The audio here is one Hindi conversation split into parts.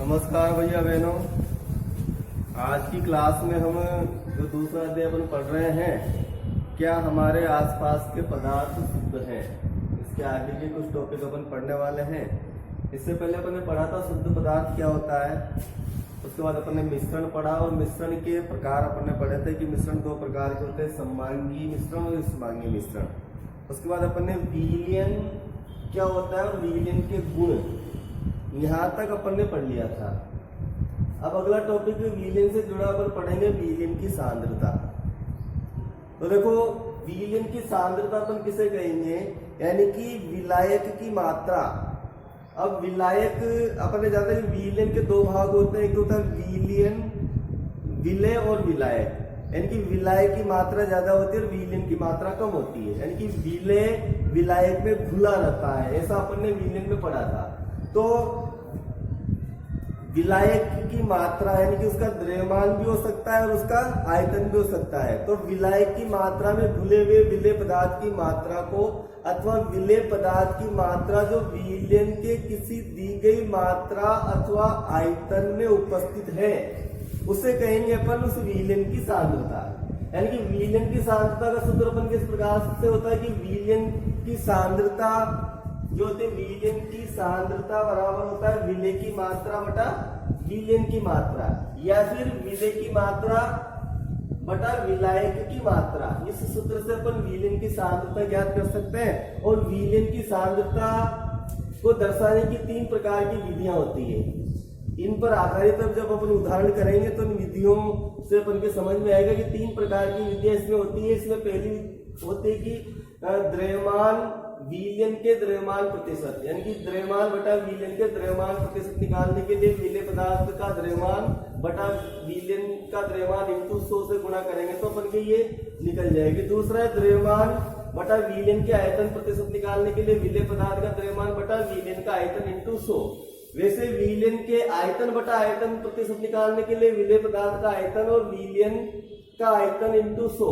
नमस्कार भैया बहनों। आज की क्लास में हम जो दूसरा अध्याय अपन पढ़ रहे हैं, क्या हमारे आसपास के पदार्थ शुद्ध हैं। इसके आगे के कुछ टॉपिक अपन पढ़ने वाले हैं। इससे पहले अपन ने पढ़ा था शुद्ध पदार्थ क्या होता है। उसके बाद अपन ने मिश्रण पढ़ा और मिश्रण के प्रकार अपन ने पढ़े थे कि मिश्रण दो प्रकार के होते हैं, सममांगी मिश्रण और विषमांगी मिश्रण। उसके बाद अपन ने विलयन क्या होता है और विलयन के गुण, यहाँ तक अपन ने पढ़ लिया था। अब अगला टॉपिक विलयन से जुड़ा अपन पढ़ेंगे विलयन की सांद्रता। तो देखो, विलयन की सांद्रता अपन किसे कहेंगे, यानी कि विलायक की मात्रा। अब विलायक अपन ने जानते हैं विलयन के दो भाग होते हैं, एक होता है विलयन, विलय और विलायक। यानी कि विलाय की मात्रा ज्यादा होती है और विलयन की मात्रा कम होती है। यानी कि विलय विलायक में घुला रहता है, ऐसा अपन ने विलयन में पढ़ा था। तो विलायक की मात्रा यानी कि उसका द्रव्यमान भी हो सकता है और उसका आयतन भी हो सकता है। तो विलायक की मात्रा में घुले हुए विलय पदार्थ की मात्रा को अथवा विलय पदार्थ की मात्रा जो विलयन के किसी दी गई मात्रा अथवा आयतन में उपस्थित है, उसे कहेंगे अपन उस विलयन की सांद्रता। यानी कि विलयन की सांद्रता का सूत्र अपन किस प्रकार से होता है कि विलयन की सांद्रता जो होती है, विलयन की सांद्रता बराबर होता है विलय की मात्रा बटा विलयन की मात्रा, या फिर विलय की मात्रा बटा विलायक की मात्रा। इस सूत्र से अपन विलयन की सांद्रता ज्ञात कर सकते हैं। और विलयन की सांद्रता को दर्शाने की तीन प्रकार की विधियां होती है। इन पर आधारित जब अपन उदाहरण करेंगे तो इन विधियों से अपन के समझ में आएगा कि तीन प्रकार की विधियां इसमें होती है। इसमें पहली होती है कि द्रव्यमान विलयन के द्रव्यमान प्रतिशत, यानी कि द्रव्यमान बटा विलयन के द्रव्यमान प्रतिशत निकालने के लिए विलय पदार्थ का द्रव्यमान बटा विलयन का द्रव्यमान इंटू 100 से गुणा करेंगे तो अपन के ये निकल जाएगी। दूसरा है द्रव्यमान बटा विलयन के आयतन प्रतिशत निकालने के लिए विलय पदार्थ का द्रव्यमान बटा विलयन का आयतन इंटू 100। वैसे विलयन के आयतन बटा आयतन प्रतिशत निकालने के लिए विलय पदार्थ का आयतन और विलयन का आयतन इंटू 100।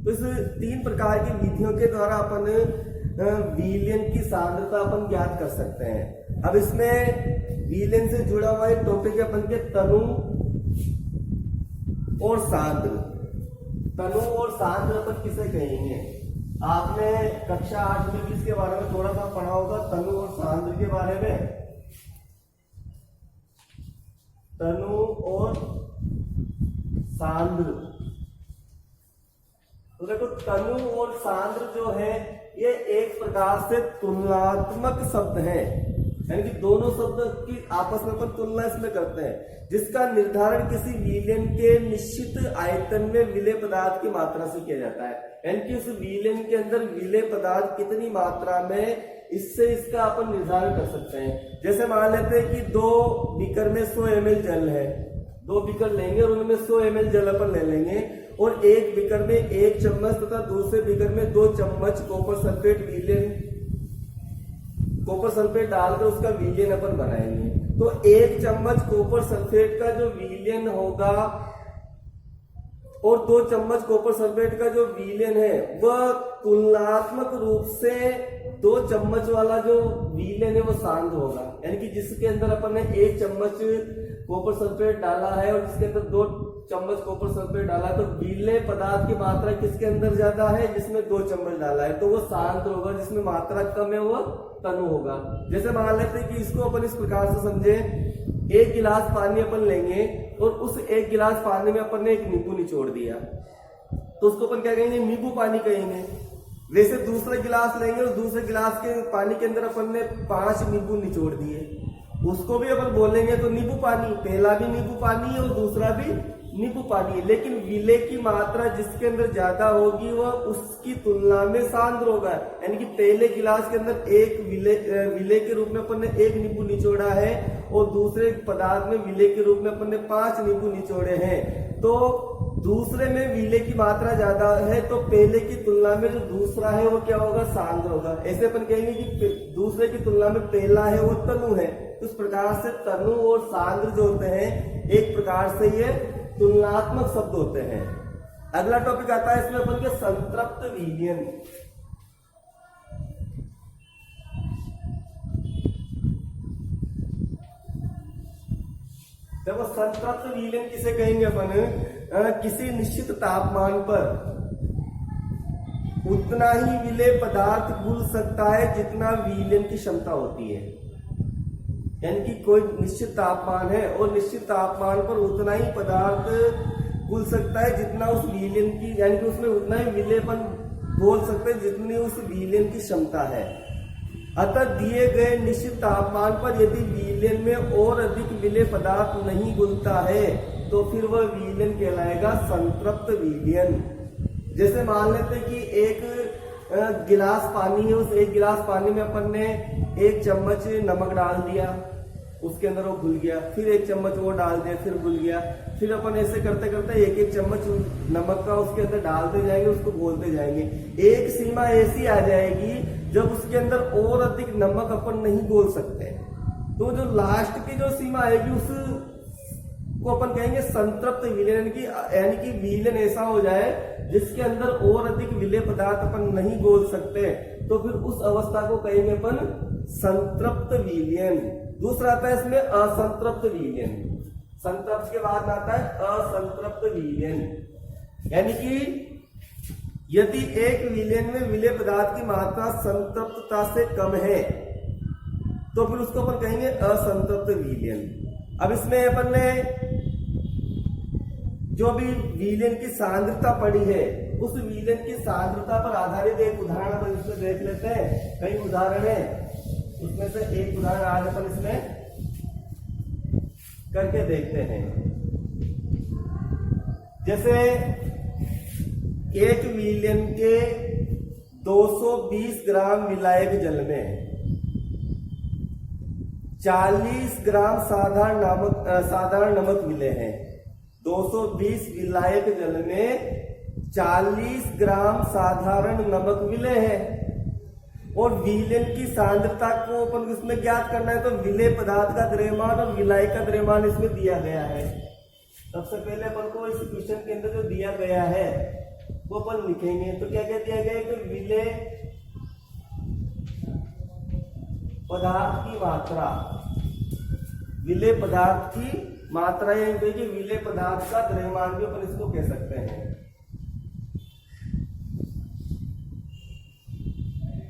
तो इस तीन प्रकार की विधियों के द्वारा अपन विलयन की सांद्रता अपन ज्ञात कर सकते हैं। अब इसमें विलयन से जुड़ा हुआ एक टॉपिक है अपन के तनु और सांद्र। तनु और सांद्र अपन किसे कहेंगे, आपने कक्षा 8 में भी इसके बारे में थोड़ा सा पढ़ा होगा, तनु और सांद्र के बारे में। तनु और सांद्र, तो देखो तनु और सांद्र जो है ये एक प्रकार से तुलनात्मक शब्द हैं। यानी कि दोनों शब्द की आपस में अपन तुलना इसमें करते हैं, जिसका निर्धारण किसी विलयन के निश्चित आयतन में विलय पदार्थ की मात्रा से किया जाता है। यानी कि उस विलयन के अंदर विलय पदार्थ कितनी मात्रा में, इससे इसका अपन निर्धारण कर सकते हैं। जैसे मान लेते हैं कि 2 बीकर में 100 ml जल है, 2 बीकर लेंगे और उनमें 100 ml जल अपन ले लेंगे और एक बीकर में 1 चम्मच तथा दूसरे बीकर में 2 चम्मच कॉपर सल्फेट डालकर उसका विलयन अपन बनाएंगे। तो 1 चम्मच कॉपर सल्फेट का जो विलयन होगा और 2 चम्मच कॉपर सल्फेट का जो विलयन है वह तुलनात्मक रूप से 2 चम्मच वाला जो विलयन है वो सांद्र होगा। यानी कि जिसके अंदर अपन ने 1 चम्मच कॉपर सल्फेट डाला है और जिसके अंदर 2 चम्मच कॉपर सल्फेट डाला है, तो विलय पदार्थ की मात्रा किसके अंदर ज्यादा है, जिसमें 2 चम्मच डाला है, तो वो सांद्र होगा। जिसमें मात्रा कम है वो तनु होगा। जैसे मान लेते हैं कि इसको अपन इस प्रकार से समझे, 1 गिलास पानी अपन लेंगे और उस 1 गिलास पानी में अपन ने एक नींबू निचोड़ दिया, तो उसको अपन क्या कहेंगे, नींबू पानी कहेंगे। वैसे दूसरा गिलास लेंगे और दूसरे गिलास के पानी के अंदर अपन ने 5 नींबू निचोड़ दिए, उसको भी अपन बोलेंगे तो नींबू पानी। पहला भी नींबू पानी है और दूसरा भी नींबू पानी है, लेकिन विलय की मात्रा जिसके अंदर ज्यादा होगी वह उसकी तुलना में सांद्र होगा। यानी कि पहले गिलास के अंदर एक विलय के रूप में अपन ने 1 नींबू निचोड़ा है और दूसरे पदार्थ में विलय के रूप में अपन ने 5 नींबू निचोड़े हैं, तो दूसरे में विलय की मात्रा ज्यादा है, तो पहले की तुलना में जो दूसरा है वो क्या होगा, सांद्र होगा। ऐसे अपन कहेंगे कि दूसरे की तुलना में पहला है वो तनु है। इस प्रकार से तनु और सांद्र जो होते हैं एक प्रकार से ये तुलनात्मक शब्द होते हैं। अगला टॉपिक आता है इसमें अपन के संतृप्त विलयन। देखो संतृप्त विलयन किसे कहेंगे अपन, किसी निश्चित तापमान पर उतना ही विलेय पदार्थ घुल सकता है जितना विलयन की क्षमता होती है। यानी कि कोई निश्चित तापमान है और निश्चित तापमान पर उतना ही पदार्थ घुल सकता है जितना उस विलयन की, यानी कि उसमें उतना ही विलेयपन घोल सकते हैं जितनी उस विलयन की क्षमता है। अतः दिए गए निश्चित तापमान पर यदि विलयन में और अधिक विलेय पदार्थ नहीं घुलता है तो फिर वह विलयन कहलाएगा संतृप्त विलयन। जैसे मान लेते कि एक गिलास पानी है, उस एक गिलास पानी में अपन ने 1 चम्मच नमक डाल दिया, उसके अंदर वो घुल गया, फिर 1 चम्मच वो डाल दिया, फिर घुल गया, फिर अपन ऐसे करते करते 1-1 चम्मच नमक का उसके अंदर डालते जाएंगे, उसको घोलते जाएंगे। एक सीमा ऐसी आ जाएगी जब उसके अंदर और अधिक नमक अपन नहीं घोल सकते, तो जो लास्ट की जो सीमा आएगी उसको अपन कहेंगे संतृप्त विलयन की, यानी कि विलयन ऐसा हो जाए जिसके अंदर और अधिक विलेय पदार्थ अपन नहीं घोल सकते, तो फिर उस अवस्था को कहेंगे अपन संतृप्त विलयन। दूसरा आता है इसमें असंतृप्त विलयन। संतृप्त के बाद आता है असंतृप्त विलयन, यानी कि यदि एक विलयन में विलेय पदार्थ की मात्रा संतृप्तता से कम है तो फिर उसको अपन कहेंगे असंतृप्त विलयन। अब इसमें अपन ने जो भी विलयन की सांद्रता पड़ी है उस विलयन की सांद्रता पर आधारित एक उदाहरण अपन इसमें देख लेते हैं। कई उदाहरण है, उसमें से एक उदाहरण आज अपन इसमें करके देखते हैं। जैसे एक विलयन के 220 ग्राम विलायक जल में 40 ग्राम साधारण नमक मिले हैं। 220 विलायक जल में 40 ग्राम साधारण नमक मिले हैं और विलयन की सांद्रता को अपन इसमें ज्ञात करना है, तो विलेय पदार्थ का द्रव्यमान और विलायक का द्रव्यमान इसमें दिया गया है। सबसे पहले अपन को इस क्वेश्चन के अंदर जो दिया गया है वो अपन लिखेंगे। तो क्या क्या दिया गया है कि विलेय पदार्थ की मात्रा, विलेय पदार्थ की मात्रा, यानी कि विलेय पदार्थ का द्रव्यमान भी अपन इसको कह सकते हैं।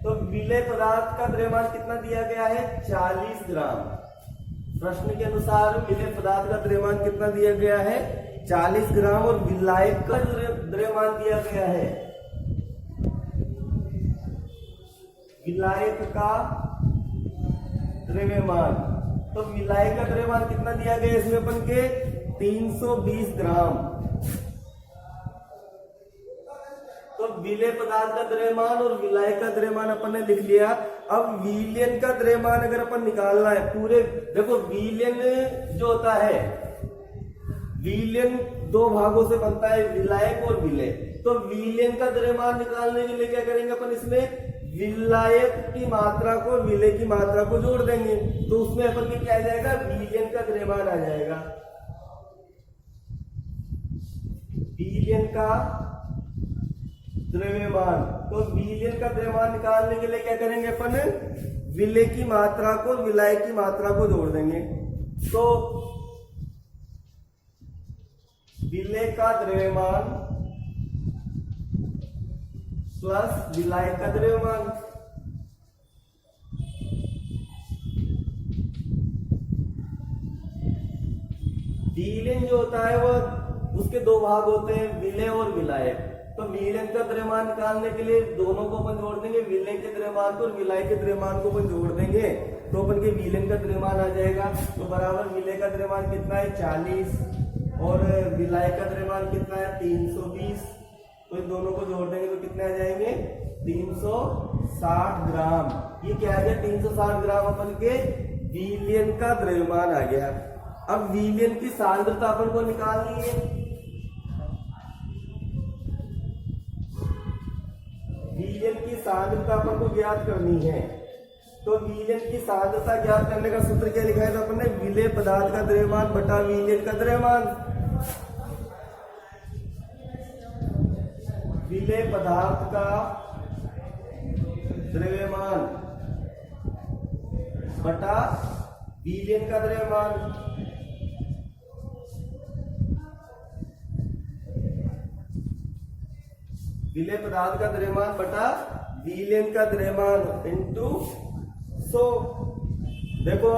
तो विलेय पदार्थ का द्रव्यमान कितना दिया गया है? 40 ग्राम। प्रश्न के अनुसार विलेय पदार्थ का द्रव्यमान कितना दिया गया है? 40 ग्राम। और विलायक का द्रव्यमान दिया गया है, विलायक का द्रव्यमान, तो विलायक का द्रव्यमान कितना दिया गया इसमें अपन के 320 ग्राम। तो विलेय पदार्थ का द्रव्यमान और विलायक का द्रव्यमान अपन ने लिख लिया। अब विलयन का द्रव्यमान अगर अपन निकालना है पूरे, देखो विलयन जो होता है, विलयन 2 भागों से बनता है, विलायक और विलेय। तो विलयन का द्रव्यमान निकालने के लिए क्या करेंगे अपन, इसमें विलायक की मात्रा को विलेय की मात्रा को जोड़ देंगे, तो उसमें अपन के क्या आ जाएगा, विलयन का द्रव्यमान आ जाएगा। विलयन का द्रव्यमान, तो विलयन का द्रव्यमान निकालने के लिए क्या करेंगे अपन, विलेय की मात्रा को विलायक की मात्रा को जोड़ देंगे। तो विलेय का द्रव्यमान प्लस विलायक का द्रव्यमान, विलयन जो होता है वो उसके 2 भाग होते हैं, विलेय और विलायक। तो विलयन का द्रव्यमान निकालने के लिए दोनों को अपन जोड़ देंगे, विलेय के द्रव्यमान को और विलायक के द्रव्यमान को अपन जोड़ देंगे, तो अपन के विलयन का द्रव्यमान आ जाएगा। तो बराबर विलेय का द्रव्यमान कितना है 40 और विलायक का द्रव्यमान कितना है 320। तो इन दोनों को जोड़ देंगे तो कितने आ जाएंगे 360 ग्राम। ये क्या आ गया 360 ग्राम अपन के विलयन का द्रव्यमान आ गया। अब विलयन की सांद्रता अपन को निकालनी है, विलयन की सांद्रता अपन को ज्ञात करनी है। तो विलयन की सांद्रता ज्ञात करने का सूत्र क्या लिखा है, तो अपन ने विलेय पदार्थ का द्रव्यमान बटा विलयन का द्रव्यमान। विलेय पदार्थ का द्रव्यमान बटा विलयन का द्रव्यमान। विलेय पदार्थ का द्रव्यमान बटा विलेन का द्रव्यमान इंटू 100। देखो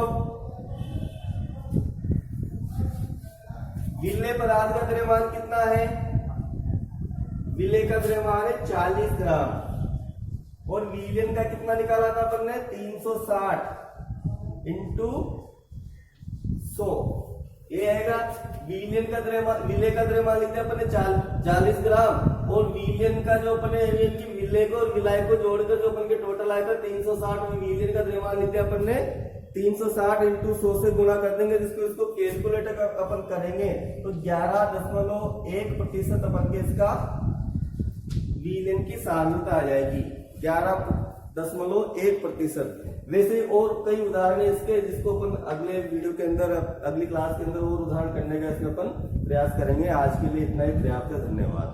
विलेय पदार्थ का द्रव्यमान कितना है, विलेय का द्रव्यमान है 40 ग्राम और विलेन का कितना निकाला था अपन ने 360 इंटू 100। ये आएगा विलेन का द्रव्यमान, विलेय का द्रव्यमान लिखते हैं अपन ने 40 ग्राम और विलेन का जो अपन ने विलेय को और विलाय को जोड़कर जो अपन के टोटल आया था 360 और विलेन का द्रव्यमान लिखते हैं अपन ने 360 इंटू 100 से गुणा कर देंगे, जिसको इसको कैलकुलेटर का अपन करेंगे तो 11.1% अपन के इसका विलेन की सांद्रता आ जाएगी 11.1%। वैसे और कई उदाहरण है इसके, जिसको अपन अगले वीडियो के अंदर, अगली क्लास के अंदर और उदाहरण करने का इसमें अपन प्रयास करेंगे। आज के लिए इतना ही पर्याप्त है। धन्यवाद।